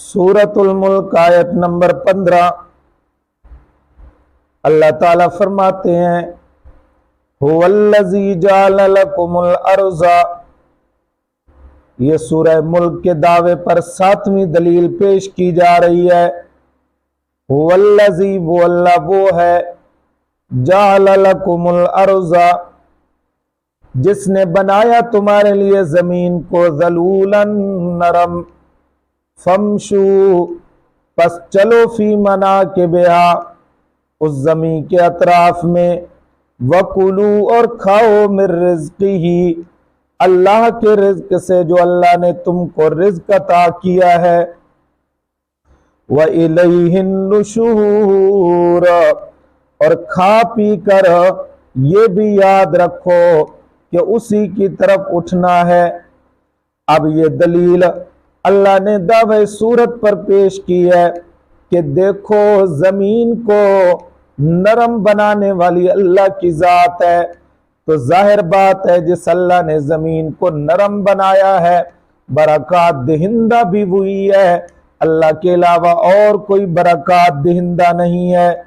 सूरतुल मुल्क आयत नंबर 15। अल्लाह ताला फरमाते हैं, हुवल्लज़ी जअल लकुमुल अर्ज़ा। ये सूरह मुल्क के दावे पर 7वीं दलील पेश की जा रही है। हुवल्लज़ी, वो अल्लाह वो है, जअल लकुमुल अर्ज़ा, जिसने बनाया तुम्हारे लिए जमीन को ज़लूलन, नरम। फमशू, पस चलो फी मनाकिबिहा, उस जमीन के अतराफ में। वकुलू, और खाओ मिर रिज़्क़िही, अल्लाह के रिज़्क़ से जो अल्लाह ने तुमको रिज़्क़ अता किया है। व इलैहिन नुशूर, और खा पी कर ये भी याद रखो कि उसी की तरफ उठना है। अब ये दलील अल्लाह ने दावे सूरत पर पेश की है कि देखो, जमीन को नरम बनाने वाली अल्लाह की जात है। तो जाहिर बात है, जिस अल्लाह ने जमीन को नरम बनाया है, बरक़ात दहिंदा भी वही है। अल्लाह के अलावा और कोई बरक़ात दहिंदा नहीं है।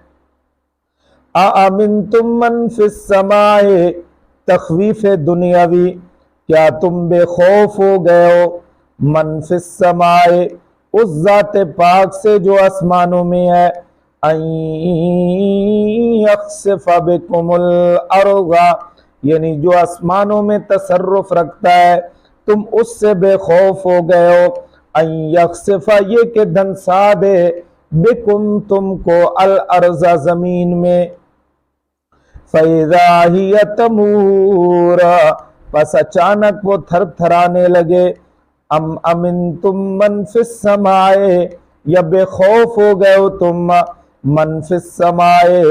अअमिनतुम मन फिस समाए, तखवीफ दुनियावी, क्या तुम बेखौफ हो गए हो? मन फिस समाए, उस जात पाक से जो आसमानों में है। यख्सिफ बिकुमुल अर्ज़ा, यानी जो आसमानों में तसर्रुफ रखता है, तुम उससे बेखौफ हो गए हो। यख्सिफा, ये के धनसा दे, बिकुम, तुमको, अल अर्ज़ा, जमीन में। फ़इज़ा हिय तमूर, बस अचानक वो थर थराने लगे। अम अमिनतुम मन फिस समाए, या बेखौफ हो गए हो तुम मन फिस समाए,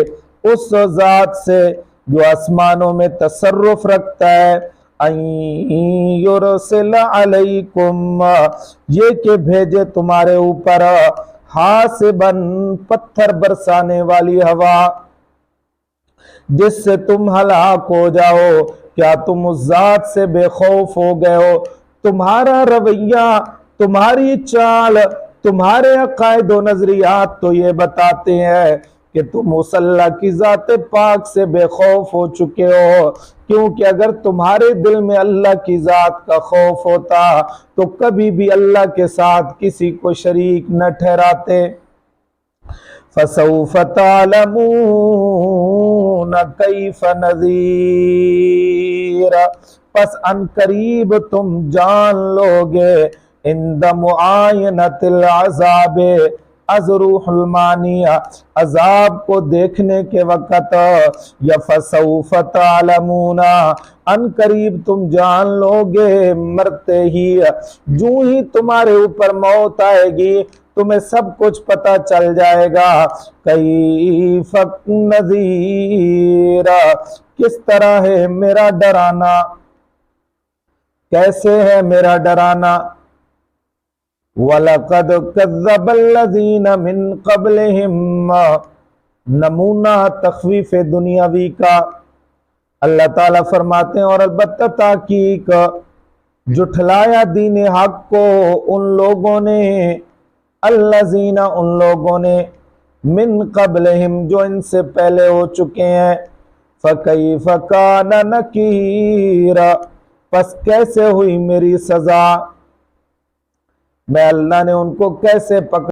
उस जात से जो आसमानों में तसर्रुफ रखता है। युरसिल अलैकुम, ये के भेजे तुम्हारे ऊपर हासिबन, पत्थर बरसाने वाली हवा, जिससे तुम हलाक हो जाओ। क्या तुम उस जात से बेखौफ हो गए हो? तुम्हारा रवैया, तुम्हारी चाल, तुम्हारे अकायद व नजरियात तो ये बताते हैं कि तुम उस अल्लाह की जात पाक से बेखौफ हो चुके हो। क्योंकि अगर तुम्हारे दिल में अल्लाह की जात का खौफ होता तो कभी भी अल्लाह के साथ किसी को शरीक न ठहराते। फसौफ तअलमून कैफ नज़ीर, पस अनकरीब तुम जान लोगे। इंद मुआयनतिल अज़ाबे, अज़रूहुल मानिया, अजाब को देखने के वक़्त। या फसौफ तअलमूना, अनकरीब तुम जान लोगे, मरते ही, जूं ही तुम्हारे ऊपर मौत आएगी तुम्हें सब कुछ पता चल जाएगा। कैफ़ नज़ीर, किस तरह है मेरा डराना, कैसे है मेरा डराना। वलक़द कज़्ज़बल्लज़ीन मिन क़ब्लिहिम, नमूना तख़वीफ़ दुनियावी का। अल्लाह ताला फरमाते हैं, और अलबत्ता ताकीक जुठलाया दीन हक को उन लोगों ने, अल्लज़ीना, उन लोगों ने, मिन क़ब्लिहिम, जो इनसे पहले हो चुके हैं। फ़कैफ़ कान नकीर, पस कैसे हुई मेरी सजा, मैं अल्लाह ने उनको कैसे पकड़ा।